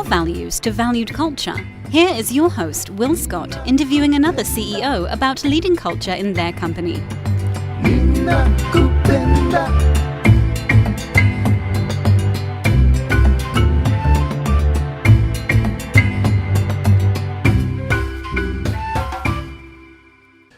values to valued culture? Here is your host, Will Scott, interviewing another CEO about leading culture in their company.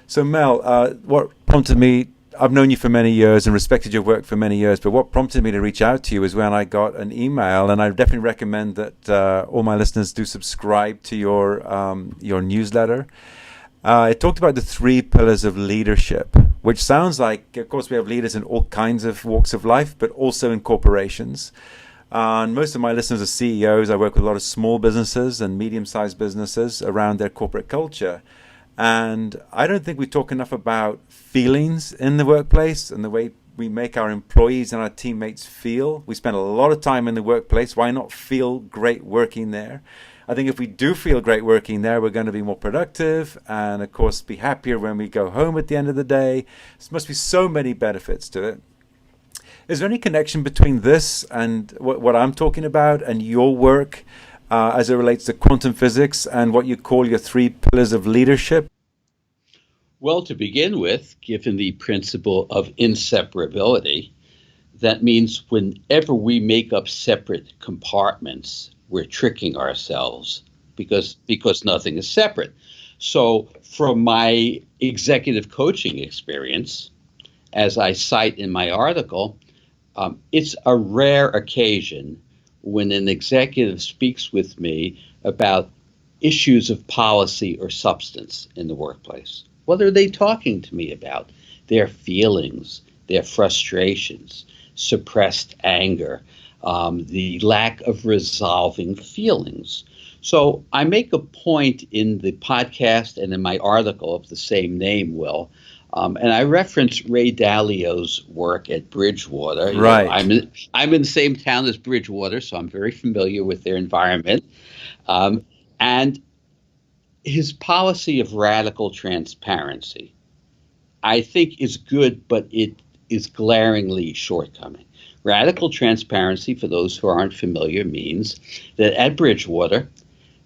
So Mel, what prompted me, I've known you for many years and respected your work for many years, but what prompted me to reach out to you is when I got an email, and I definitely recommend that all my listeners do subscribe to your newsletter. It talked about the 3 pillars of leadership, which sounds like, of course, we have leaders in all kinds of walks of life, but also in corporations. And most of my listeners are CEOs. I work with a lot of small businesses and medium-sized businesses around their corporate culture. And I don't think we talk enough about feelings in the workplace and the way we make our employees and our teammates feel. We spend a lot of time in the workplace. Why not feel great working there? I think if we do feel great working there, we're going to be more productive and, of course, be happier when we go home at the end of the day. There must be so many benefits to it. Is there any connection between this and what I'm talking about and your work as it relates to quantum physics and what you call your 3 pillars of leadership? Well, to begin with, given the principle of inseparability, that means whenever we make up separate compartments, we're tricking ourselves because nothing is separate. So from my executive coaching experience, as I cite in my article, it's a rare occasion when an executive speaks with me about issues of policy or substance in the workplace. What are they talking to me about? Their feelings, their frustrations, suppressed anger, the lack of resolving feelings. So I make a point in the podcast and in my article of the same name, Will, and I reference Ray Dalio's work at Bridgewater. Right. I'm in the same town as Bridgewater, so I'm very familiar with their environment. And his policy of radical transparency, I think, is good, but it is glaringly shortcoming. Radical transparency, for those who aren't familiar, means that at Bridgewater,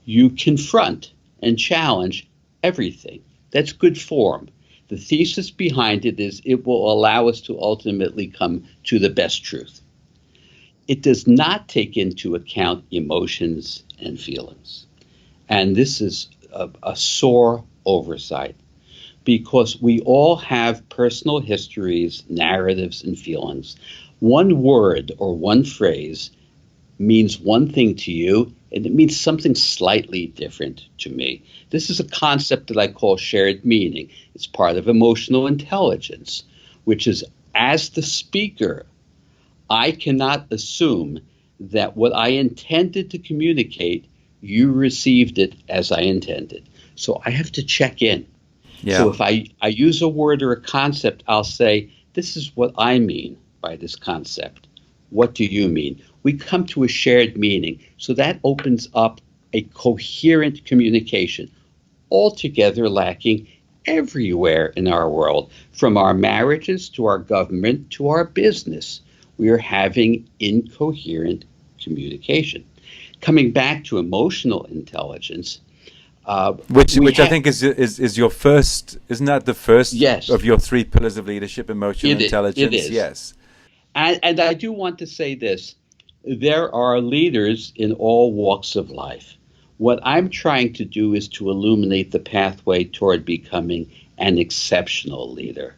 you confront and challenge everything. That's good form. The thesis behind it is it will allow us to ultimately come to the best truth. It does not take into account emotions and feelings. And this is a sore oversight because we all have personal histories, narratives, and feelings. One word or one phrase means one thing to you, and it means something slightly different to me. This is a concept that I call shared meaning. It's part of emotional intelligence, which is, as the speaker, I cannot assume that what I intended to communicate, you received it as I intended. So I have to check in. Yeah. So if I use a word or a concept, I'll say, this is what I mean by this concept. What do you mean? We come to a shared meaning. So that opens up a coherent communication, altogether lacking everywhere in our world, from our marriages to our government to our business. We are having incoherent communication. Coming back to emotional intelligence, which I think is your first, isn't that the first Yes. of your 3 pillars of leadership, emotional intelligence? It is. Yes. And I do want to say this. There are leaders in all walks of life. What I'm trying to do is to illuminate the pathway toward becoming an exceptional leader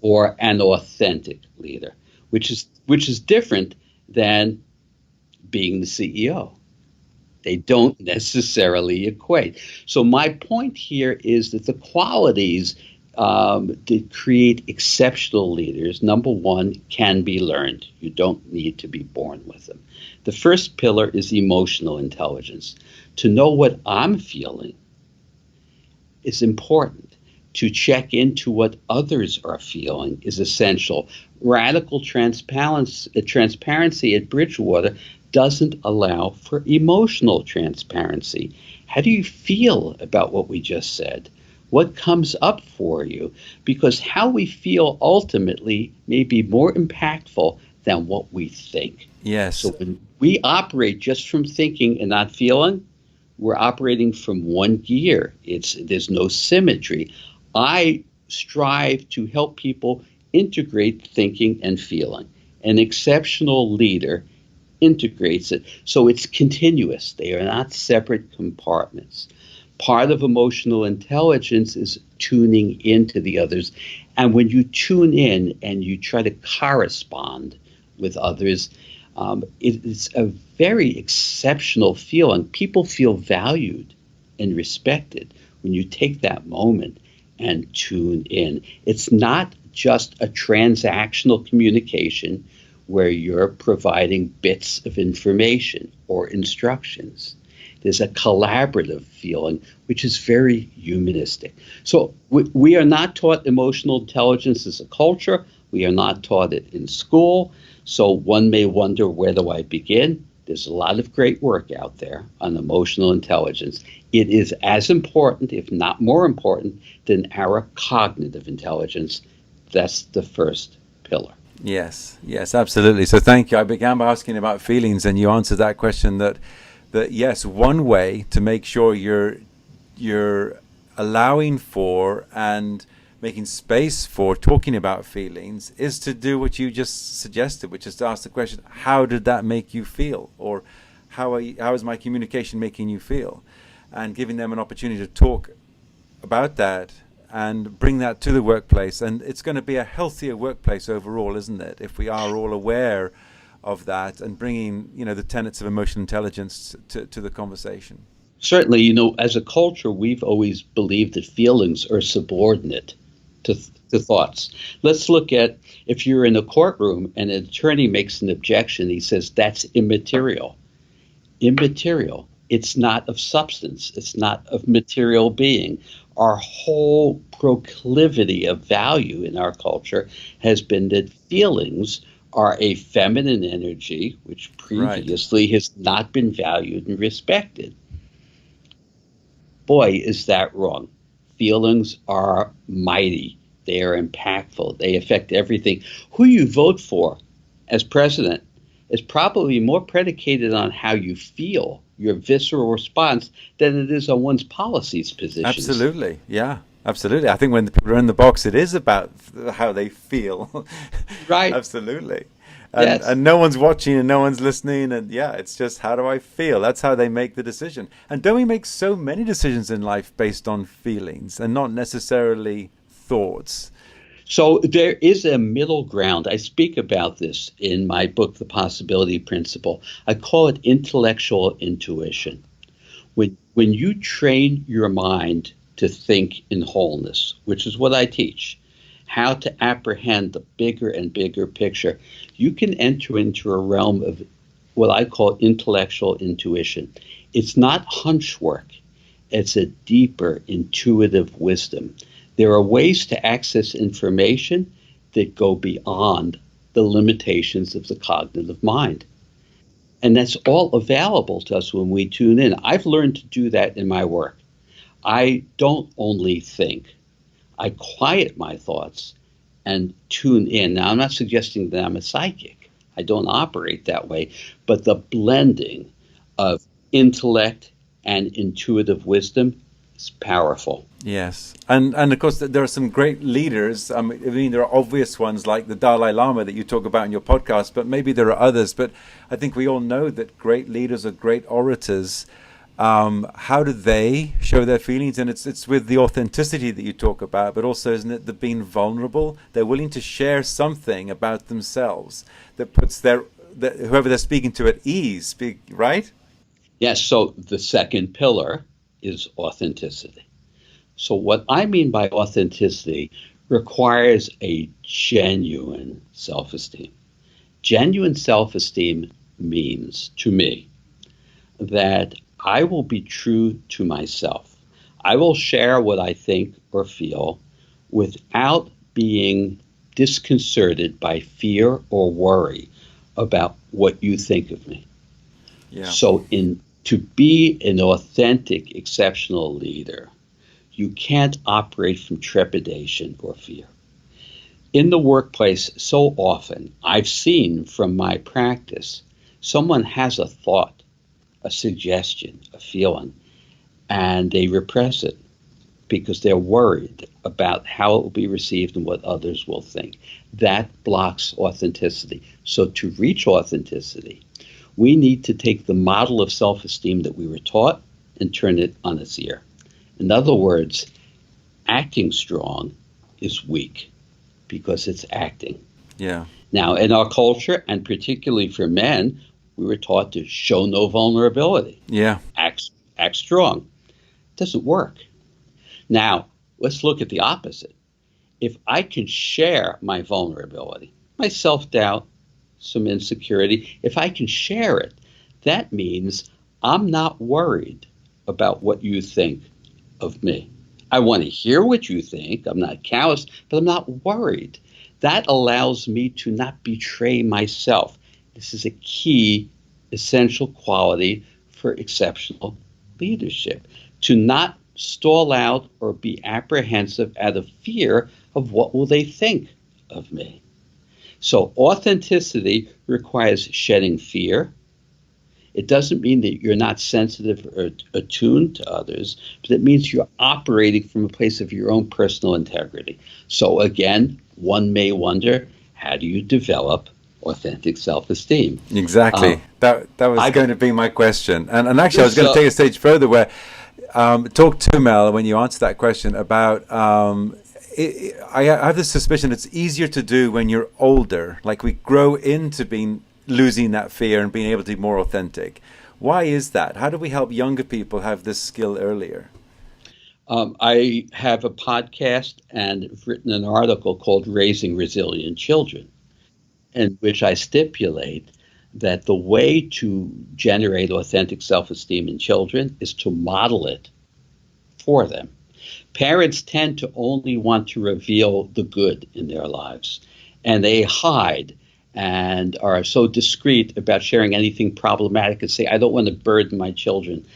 or an authentic leader, which is different than being the CEO. They don't necessarily equate. So my point here is that the qualities that create exceptional leaders, number one, can be learned. You don't need to be born with them. The first pillar is emotional intelligence. To know what I'm feeling is important. To check into what others are feeling is essential. Radical transparency at Bridgewater doesn't allow for emotional transparency. How do you feel about what we just said? What comes up for you? Because how we feel ultimately may be more impactful than what we think. Yes. So We operate just from thinking and not feeling. We're operating from one gear. There's no symmetry. I strive to help people integrate thinking and feeling. An exceptional leader integrates it so it's continuous. They are not separate compartments. Part of emotional intelligence is tuning into the others. And when you tune in and you try to correspond with others, it's a very exceptional feeling. People feel valued and respected when you take that moment and tune in. It's not just a transactional communication where you're providing bits of information or instructions. There's a collaborative feeling, which is very humanistic. So we are not taught emotional intelligence as a culture. We are not taught it in school. So one may wonder, where do I begin? There's a lot of great work out there on emotional intelligence. It is as important, if not more important, than our cognitive intelligence. That's the first pillar. Yes, absolutely. So thank you. I began by asking about feelings, and you answered that question that yes, one way to make sure you're allowing for and making space for talking about feelings is to do what you just suggested, which is to ask the question, how did that make you feel? Or how is my communication making you feel? And giving them an opportunity to talk about that and bring that to the workplace. And it's going to be a healthier workplace overall, isn't it? If we are all aware of that and bringing, the tenets of emotional intelligence to the conversation. Certainly, as a culture, we've always believed that feelings are subordinate to thoughts. Let's look at, if you're in a courtroom and an attorney makes an objection, he says that's immaterial. Immaterial. It's not of substance. It's not of material being. Our whole proclivity of value in our culture has been that feelings are a feminine energy, which previously has not been valued and respected. Boy, is that wrong. Feelings are mighty. They are impactful. They affect everything. Who you vote for as president is probably more predicated on how you feel, your visceral response, than it is on one's policies positions. Absolutely. Yeah, absolutely. I think when the people are in the box, it is about how they feel. Right. Absolutely. Yes. And no one's watching and no one's listening. And it's just, how do I feel? That's how they make the decision. And don't we make so many decisions in life based on feelings and not necessarily thoughts? So there is a middle ground. I speak about this in my book, The Possibility Principle. I call it intellectual intuition. When you train your mind to think in wholeness, which is what I teach, how to apprehend the bigger and bigger picture, you can enter into a realm of what I call intellectual intuition. It's not hunch work. It's a deeper intuitive wisdom. There are ways to access information that go beyond the limitations of the cognitive mind. And that's all available to us when we tune in. I've learned to do that in my work. I don't only think. I quiet my thoughts and tune in. Now, I'm not suggesting that I'm a psychic. I don't operate that way. But the blending of intellect and intuitive wisdom is powerful. Yes. And of course, there are some great leaders. I mean, there are obvious ones like the Dalai Lama that you talk about in your podcast, but maybe there are others. But I think we all know that great leaders are great orators. How do they show their feelings? And it's with the authenticity that you talk about, but also, isn't it, the being vulnerable? They're willing to share something about themselves that puts whoever they're speaking to at ease, right? Yes, so the second pillar is authenticity. So what I mean by authenticity requires a genuine self-esteem. Genuine self-esteem means, to me, that I will be true to myself. I will share what I think or feel without being disconcerted by fear or worry about what you think of me. Yeah. So to be an authentic, exceptional leader, you can't operate from trepidation or fear. In the workplace, so often, I've seen from my practice Someone has a thought, a suggestion, a feeling, and they repress it because they're worried about how it will be received and what others will think. That blocks authenticity. So to reach authenticity, we need to take the model of self-esteem that we were taught and turn it on its ear. In other words, acting strong is weak because it's acting. Yeah. Now, in our culture, and particularly for men, we were taught to show no vulnerability. Yeah. Act strong. It doesn't work. Now, let's look at the opposite. If I can share my vulnerability, my self-doubt, some insecurity, if I can share it, that means I'm not worried about what you think of me. I want to hear what you think. I'm not callous, but I'm not worried. That allows me to not betray myself. This is a key, essential quality for exceptional leadership. To not stall out or be apprehensive out of fear of what will they think of me. So authenticity requires shedding fear. It doesn't mean that you're not sensitive or attuned to others, but it means you're operating from a place of your own personal integrity. So again, one may wonder, how do you develop authentic self-esteem? Exactly. That was going to be my question. And actually, I was going to take a stage further where talk to Mel when you answer that question about I have this suspicion it's easier to do when you're older. Like we grow into losing that fear and being able to be more authentic. Why is that? How do we help younger people have this skill earlier? I have a podcast and have written an article called Raising Resilient Children, in which I stipulate that the way to generate authentic self-esteem in children is to model it for them. Parents tend to only want to reveal the good in their lives, and they hide and are so discreet about sharing anything problematic and say, I don't want to burden my children.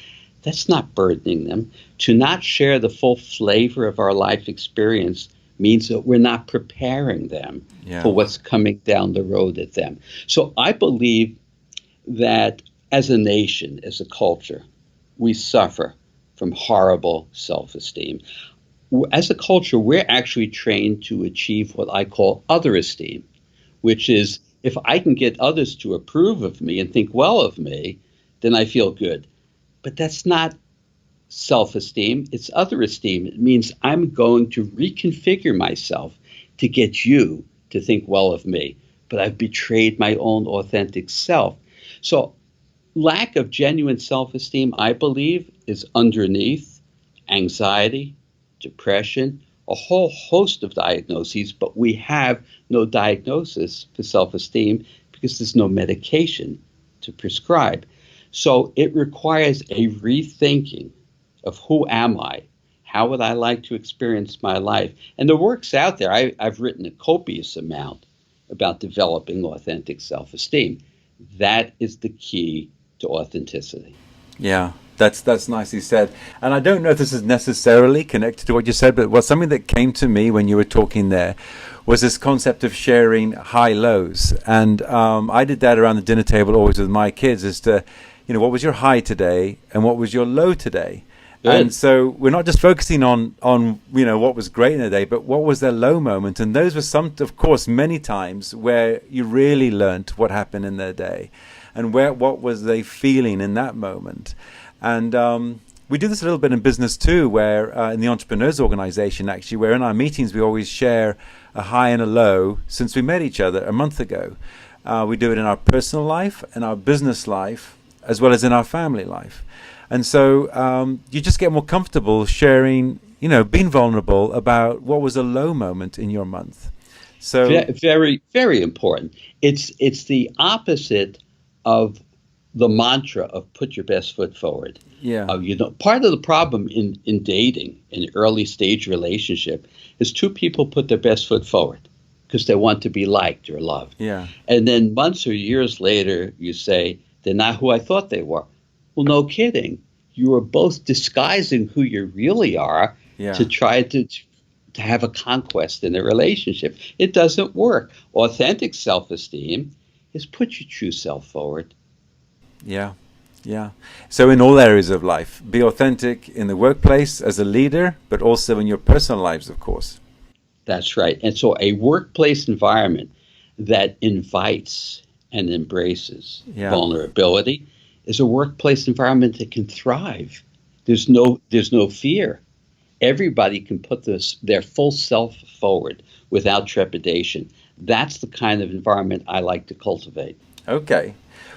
That's not burdening them. To not share the full flavor of our life experience means that we're not preparing them for what's coming down the road at them. So I believe that as a nation, as a culture, we suffer from horrible self-esteem. As a culture, we're actually trained to achieve what I call other esteem, which is if I can get others to approve of me and think well of me, then I feel good. But that's not self-esteem, it's other esteem. It means I'm going to reconfigure myself to get you to think well of me, but I've betrayed my own authentic self. So lack of genuine self-esteem, I believe, is underneath anxiety, depression, a whole host of diagnoses, but we have no diagnosis for self-esteem because there's no medication to prescribe. So it requires a rethinking of who am I? How would I like to experience my life? And the work's out there. I've written a copious amount about developing authentic self-esteem. That is the key to authenticity. Yeah, that's nicely said. And I don't know if this is necessarily connected to what you said, but something that came to me when you were talking there was this concept of sharing high-lows. And I did that around the dinner table always with my kids as to, what was your high today and what was your low today? Good. And so we're not just focusing on what was great in the day, but what was their low moment. And those were of course, many times where you really learned what happened in their day and what was they feeling in that moment. And we do this a little bit in business too, where in the Entrepreneurs Organization, actually, where in our meetings we always share a high and a low since we met each other a month ago. We do it in our personal life, in our business life, as well as in our family life. And so you just get more comfortable sharing, being vulnerable about what was a low moment in your month. So very, very important. It's the opposite of the mantra of put your best foot forward. Yeah. Part of the problem in dating, in early stage relationship, is two people put their best foot forward because they want to be liked or loved. Yeah. And then months or years later, you say, they're not who I thought they were. Well, no kidding. You are both disguising who you really are to try to have a conquest in a relationship. It doesn't work. Authentic self-esteem is put your true self forward. Yeah. Yeah. So in all areas of life, be authentic in the workplace as a leader, but also in your personal lives, of course. That's right. And so a workplace environment that invites and embraces Yeah. vulnerability is a workplace environment that can thrive. There's no fear. Everybody can put their full self forward without trepidation. That's the kind of environment I like to cultivate. Okay.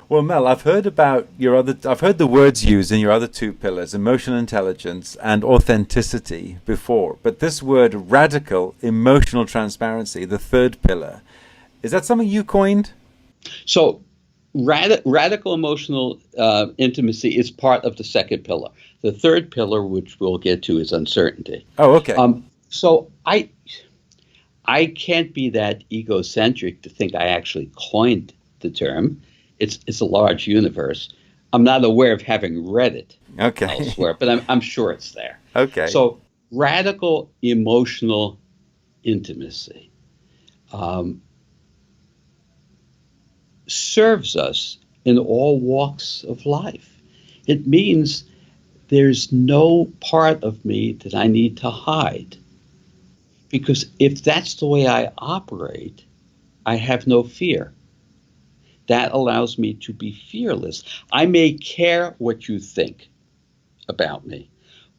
Well, Mel, I've heard the words used in your other two pillars, emotional intelligence and authenticity before, but this word radical emotional transparency, the third pillar, is that something you coined? So radical emotional intimacy is part of the second pillar. The third pillar, which we'll get to, is uncertainty. Oh, okay. So I can't be that egocentric to think I actually coined the term. It's a large universe. I'm not aware of having read it Okay. elsewhere, but I'm sure it's there. Okay. So radical emotional intimacy um, serves us in all walks of life. It means there's no part of me that I need to hide. Because if that's the way I operate, I have no fear. That allows me to be fearless. I may care what you think about me,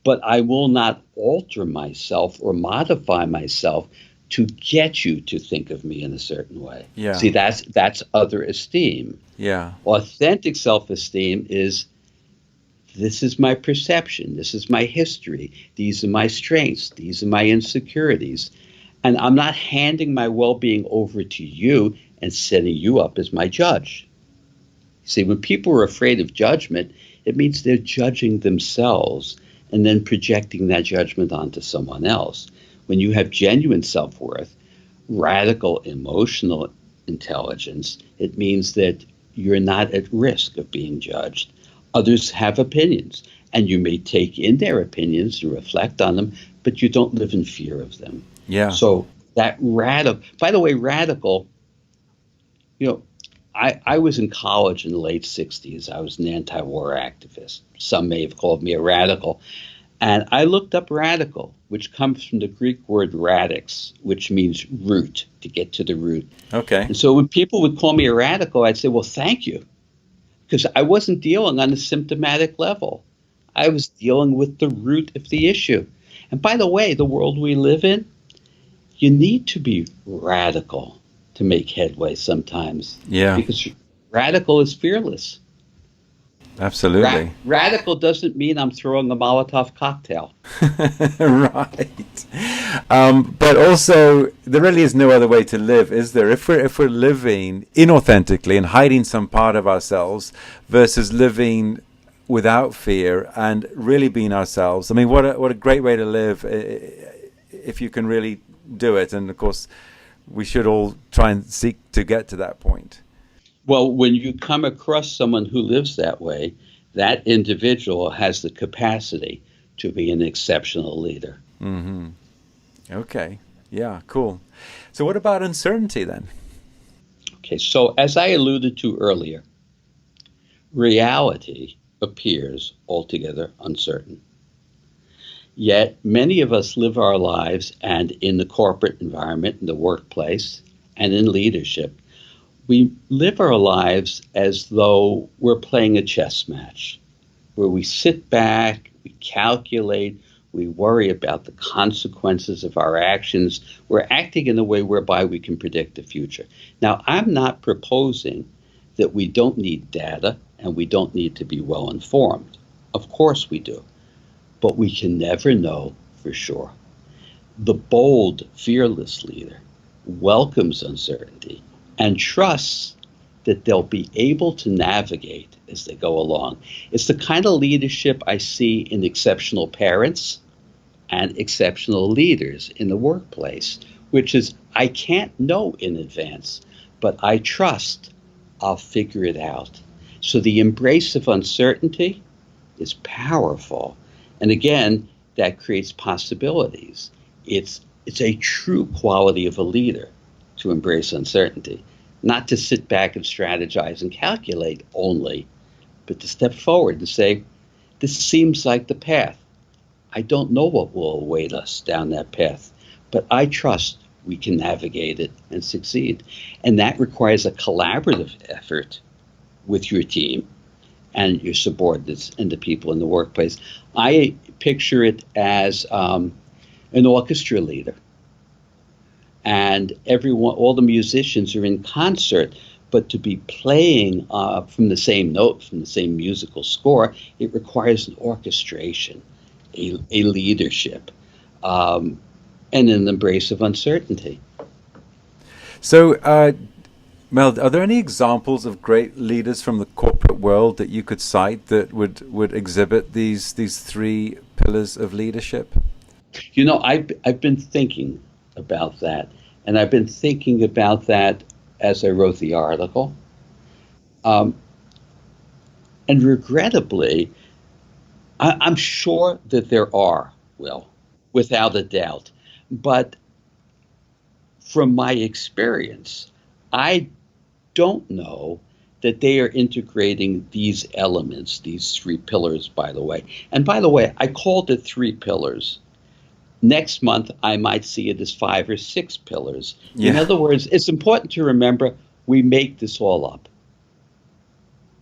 but I will not alter myself or modify myself to get you to think of me in a certain way. Yeah. See, that's other esteem. Yeah. Authentic self-esteem is, this is my perception, this is my history, these are my strengths, these are my insecurities. And I'm not handing my well-being over to you and setting you up as my judge. See, when people are afraid of judgment, it means they're judging themselves and then projecting that judgment onto someone else. When you have genuine self-worth, radical emotional intelligence, it means that you're not at risk of being judged. Others have opinions, and you may take in their opinions and reflect on them, but you don't live in fear of them. Yeah. So that radical, by the way, radical, I was in college in the late 60s. I was an anti-war activist. Some may have called me a radical. And I looked up radical, which comes from the Greek word radix, which means root, to get to the root. Okay. And so when people would call me a radical, I'd say, well, thank you. Because I wasn't dealing on a symptomatic level. I was dealing with the root of the issue. And by the way, the world we live in, you need to be radical to make headway sometimes. Yeah. Because radical is fearless. Absolutely. Radical doesn't mean I'm throwing a Molotov cocktail. Right. But also, there really is no other way to live, is there? If we're living inauthentically and hiding some part of ourselves versus living without fear and really being ourselves. I mean, what a great way to live if you can really do it. And of course, we should all try and seek to get to that point. Well, when you come across someone who lives that way, that individual has the capacity to be an exceptional leader. Mm-hmm. Okay. Yeah, cool. So what about uncertainty then? Okay, so as I alluded to earlier, reality appears altogether uncertain. Yet many of us live our lives, and in the corporate environment, in the workplace, and in leadership, we live our lives as though we're playing a chess match, where we sit back, we calculate, we worry about the consequences of our actions. We're acting in a way whereby we can predict the future. Now, I'm not proposing that we don't need data and we don't need to be well informed. Of course we do, but we can never know for sure. The bold, fearless leader welcomes uncertainty and trusts that they'll be able to navigate as they go along. It's the kind of leadership I see in exceptional parents and exceptional leaders in the workplace, which is, I can't know in advance, but I trust I'll figure it out. So the embrace of uncertainty is powerful. And again, that creates possibilities. It's a true quality of a leader to embrace uncertainty, not to sit back and strategize and calculate only, but to step forward and say, this seems like the path. I don't know what will await us down that path, but I trust we can navigate it and succeed. And that requires a collaborative effort with your team and your subordinates and the people in the workplace. I picture it as an orchestra leader. And everyone, all the musicians are in concert, but to be playing from the same note, from the same musical score, it requires an orchestration, a leadership, and an embrace of uncertainty. So, Mel, are there any examples of great leaders from the corporate world that you could cite that would exhibit these three pillars of leadership? You know, I've been thinking about that, and I've been thinking about that as I wrote the article. And regrettably, I'm sure that there are, Will, without a doubt. But from my experience, I don't know that they are integrating these elements, these three pillars, by the way. And by the way, I called it three pillars. Next month, I might see it as 5 or 6 pillars. Yeah. In other words, it's important to remember we make this all up,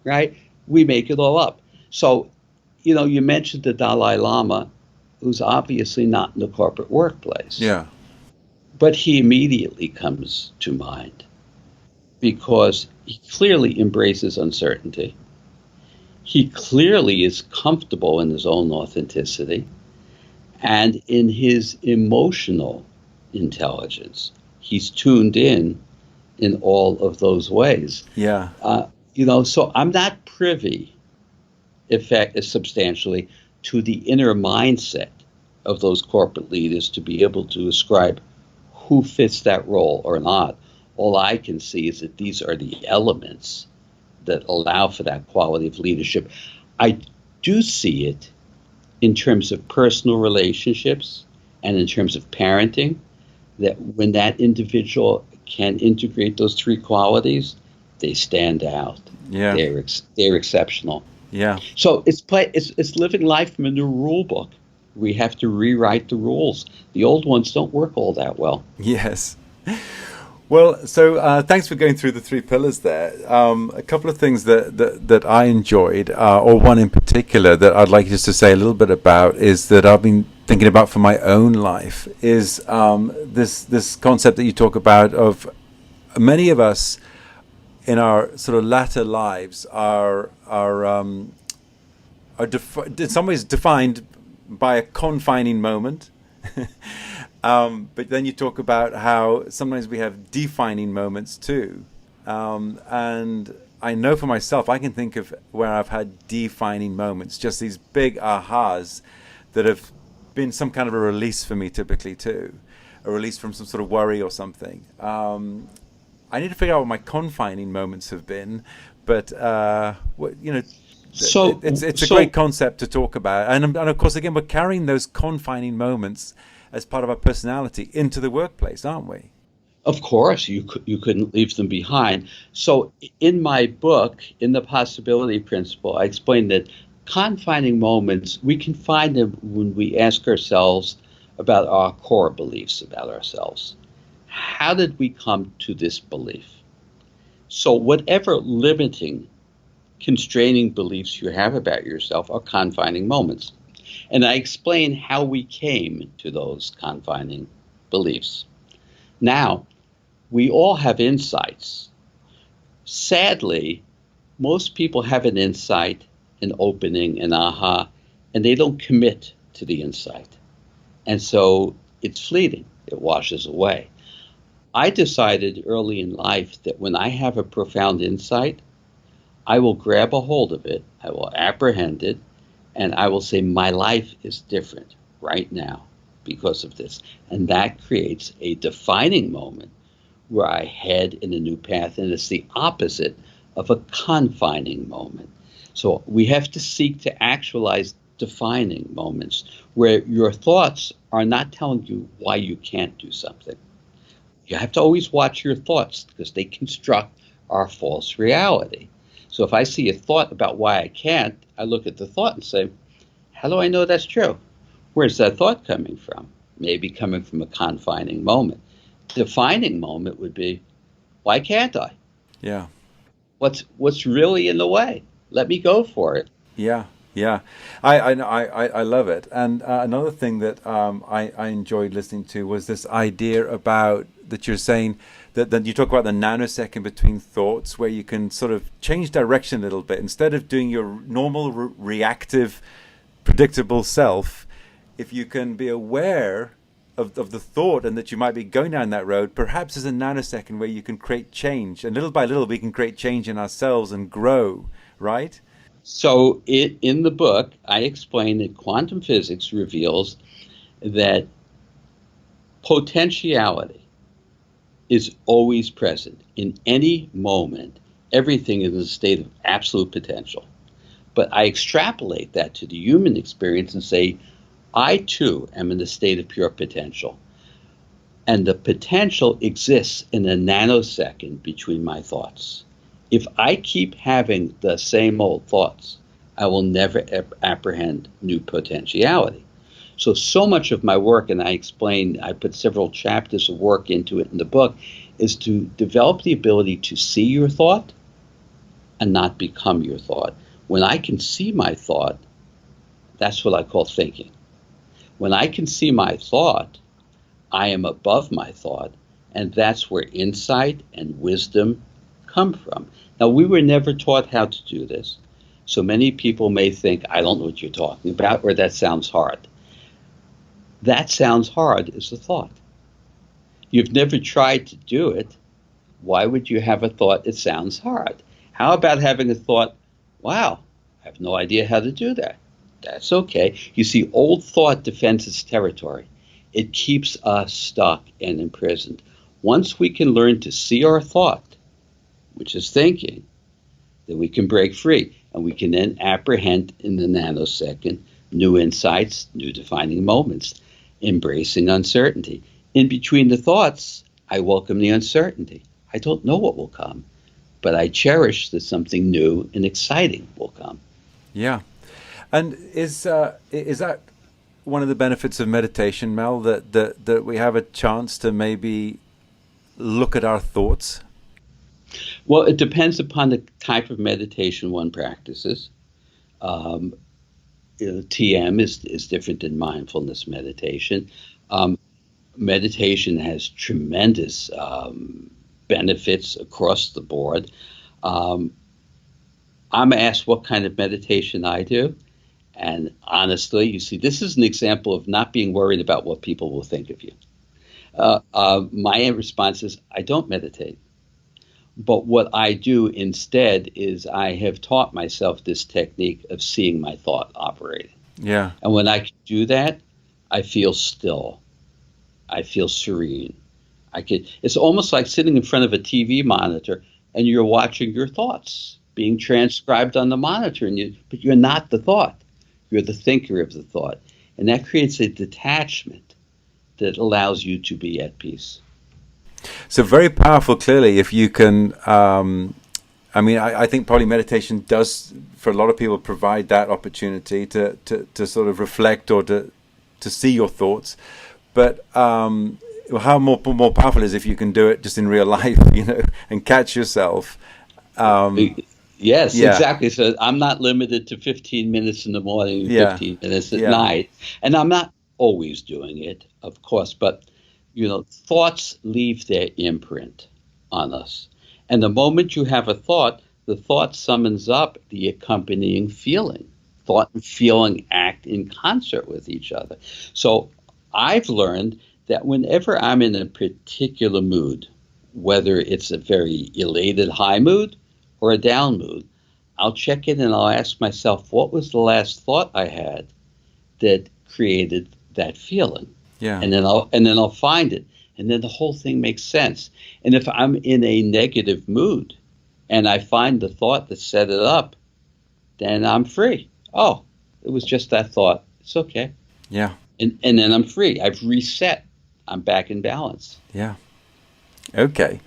right? We make it all up. So, you know, you mentioned the Dalai Lama, who's obviously not in the corporate workplace. Yeah. But he immediately comes to mind because he clearly embraces uncertainty. He clearly is comfortable in his own authenticity. And in his emotional intelligence, he's tuned in all of those ways. Yeah. You know, so I'm not privy, substantially, to the inner mindset of those corporate leaders to be able to ascribe who fits that role or not. All I can see is that these are the elements that allow for that quality of leadership. I do see it in terms of personal relationships and in terms of parenting, that when that individual can integrate those three qualities, they stand out. Yeah. They're exceptional. Yeah. So it's living life from a new rule book. We have to rewrite the rules. The old ones don't work all that well. Yes. Well, so thanks for going through the three pillars there. A couple of things that I enjoyed, or one in particular that I'd like just to say a little bit about, is that I've been thinking about for my own life, is this concept that you talk about of many of us in our sort of latter lives are in some ways defined by a confining moment. But then you talk about how sometimes we have defining moments too. And I know for myself, I can think of where I've had defining moments, just these big ahas that have been some kind of a release for me typically too, a release from some sort of worry or something. I need to figure out what my confining moments have been, but you know, so it's a great concept to talk about. And of course, again, we're carrying those confining moments as part of our personality into the workplace, aren't we? Of course, you couldn't leave them behind. So in my book, in the possibility principle, I explained that confining moments, we can find them when we ask ourselves about our core beliefs about ourselves. How did we come to this belief? So whatever limiting, constraining beliefs you have about yourself are confining moments. And I explain how we came to those confining beliefs. Now, we all have insights. Sadly, most people have an insight, an opening, an aha, and they don't commit to the insight. And so it's fleeting. It washes away. I decided early in life that when I have a profound insight, I will grab a hold of it, I will apprehend it, and I will say my life is different right now because of this. And that creates a defining moment where I head in a new path, and it's the opposite of a confining moment. So we have to seek to actualize defining moments where your thoughts are not telling you why you can't do something. You have to always watch your thoughts because they construct our false reality. So if I see a thought about why I can't, I look at the thought and say, how do I know that's true? Where's that thought coming from? Maybe coming from a confining moment. Defining moment would be, why can't I? Yeah. What's really in the way? Let me go for it. Yeah, yeah, I love it. And another thing that I enjoyed listening to was this idea about that you're saying that you talk about the nanosecond between thoughts, where you can sort of change direction a little bit instead of doing your normal reactive, predictable self. If you can be aware of the thought and that you might be going down that road, perhaps there's a nanosecond where you can create change, and little by little we can create change in ourselves and grow, right? So in the book, I explain that quantum physics reveals that potentiality is always present in any moment. Everything is in a state of absolute potential. But I extrapolate that to the human experience and say, I too am in a state of pure potential. And the potential exists in a nanosecond between my thoughts. If I keep having the same old thoughts, I will never apprehend new potentiality. So much of my work, and I put several chapters of work into it in the book, is to develop the ability to see your thought and not become your thought. When I can see my thought, that's what I call thinking. When I can see my thought, I am above my thought, and that's where insight and wisdom come from. Now, we were never taught how to do this, so many people may think, I don't know what you're talking about, or that sounds hard. That sounds hard is a thought. You've never tried to do it. Why would you have a thought it sounds hard? How about having a thought, wow, I have no idea how to do that. That's okay. You see, old thought defends its territory. It keeps us stuck and imprisoned. Once we can learn to see our thought, which is thinking, then we can break free, and we can then apprehend in the nanosecond new insights, new defining moments, embracing uncertainty. In between the thoughts, I welcome the uncertainty. I don't know what will come, but I cherish that something new and exciting will come. Yeah. And is that one of the benefits of meditation, Mel, that we have a chance to maybe look at our thoughts? Well, it depends upon the type of meditation one practices. TM is different than mindfulness meditation. Meditation has tremendous benefits across the board. I'm asked what kind of meditation I do. And honestly, you see, this is an example of not being worried about what people will think of you. My response is, I don't meditate. But what I do instead is I have taught myself this technique of seeing my thought operating. Yeah. And when I can do that, I feel still. I feel serene. It's almost like sitting in front of a TV monitor and you're watching your thoughts being transcribed on the monitor, but you're not the thought. You're the thinker of the thought. And that creates a detachment that allows you to be at peace. So very powerful, clearly, if you can, I think probably meditation does, for a lot of people, provide that opportunity to sort of reflect or to see your thoughts. But how more powerful is if you can do it just in real life, and catch yourself. Yes, yeah. Exactly. So I'm not limited to 15 minutes in the morning and 15 minutes at night. And I'm not always doing it, of course, but thoughts leave their imprint on us. And the moment you have a thought, the thought summons up the accompanying feeling. Thought and feeling act in concert with each other. So I've learned that whenever I'm in a particular mood, whether it's a very elated high mood or a down mood, I'll check in and I'll ask myself, what was the last thought I had that created that feeling? Yeah. And then I'll find it. And then the whole thing makes sense. And if I'm in a negative mood and I find the thought that set it up, then I'm free. Oh, it was just that thought. It's okay. Yeah. And then I'm free. I've reset. I'm back in balance. Yeah. Okay.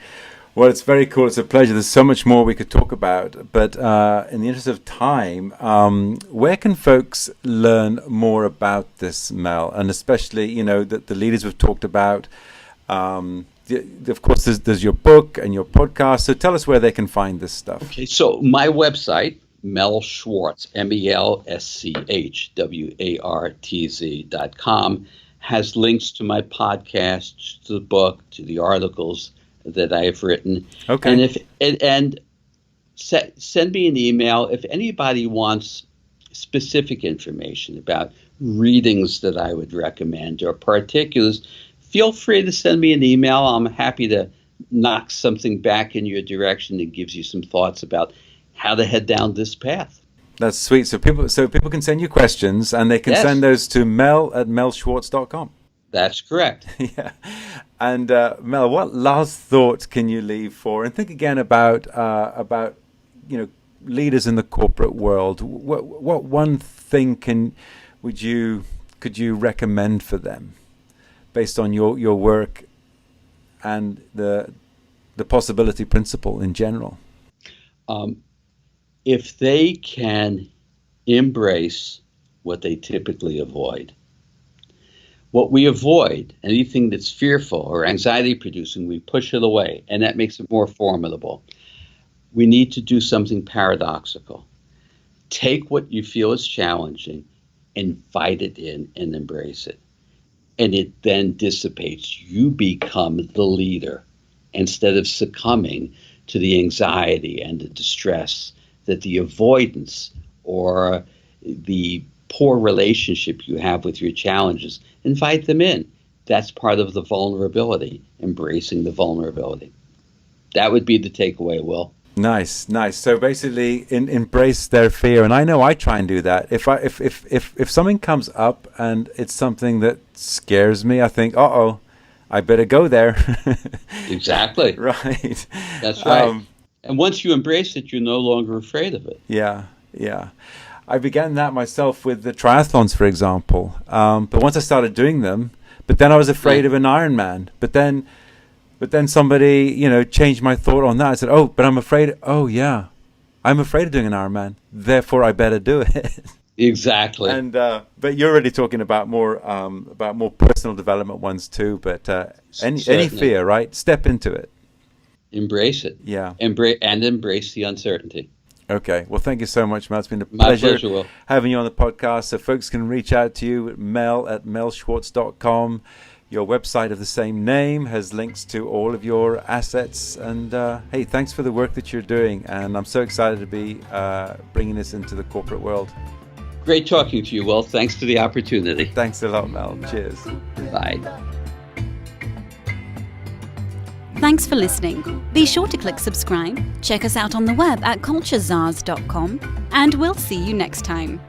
Well, it's very cool. It's a pleasure. There's so much more we could talk about. But in the interest of time, where can folks learn more about this, Mel? And especially, the leaders we've talked about. Of course, there's your book and your podcast. So tell us where they can find this stuff. Okay, so my website, Mel Schwartz, MELSCHWARTZ.com, has links to my podcast, to the book, to the articles that I've written. Okay. And send me an email if anybody wants specific information about readings that I would recommend or particulars. Feel free to send me an email. I'm happy to knock something back in your direction that gives you some thoughts about how to head down this path. That's sweet. So people can send you questions, and they can send those to mel@melschwartz.com. That's correct. Yeah. And Mel, what last thought can you leave for? And think again about leaders in the corporate world. What one thing could you recommend for them, based on your work and the possibility principle in general? If they can embrace what they typically avoid. What we avoid, anything that's fearful or anxiety producing, we push it away, and that makes it more formidable. We need to do something paradoxical. Take what you feel is challenging, invite it in, and embrace it. And it then dissipates. You become the leader instead of succumbing to the anxiety and the distress that the avoidance or the poor relationship you have with your challenges. Invite them in. That's part of the vulnerability, embracing the vulnerability. That would be the takeaway, Will. Nice. So basically, embrace their fear, and I know I try and do that. If something comes up and it's something that scares me, I think, I better go there. Exactly. Right. That's right. And once you embrace it, you're no longer afraid of it. Yeah. I began that myself with the triathlons, for example. But once I started doing them, but then I was afraid of an Ironman. But then somebody, changed my thought on that. I said, but I'm afraid. I'm afraid of doing an Ironman. Therefore, I better do it. Exactly. And but you're already talking about more personal development ones too. But any fear, right? Step into it. Embrace it. Yeah. Embrace the uncertainty. Okay. Well, thank you so much, Mel. It's been a My pleasure Will. having you on the podcast. So folks can reach out to you at mel@melschwartz.com. Your website of the same name has links to all of your assets. And hey, thanks for the work that you're doing. And I'm so excited to be bringing this into the corporate world. Great talking to you, Will. Thanks for the opportunity. Thanks a lot, Mel. Cheers. Bye. Thanks for listening. Be sure to click subscribe, check us out on the web at culturezars.com, and we'll see you next time.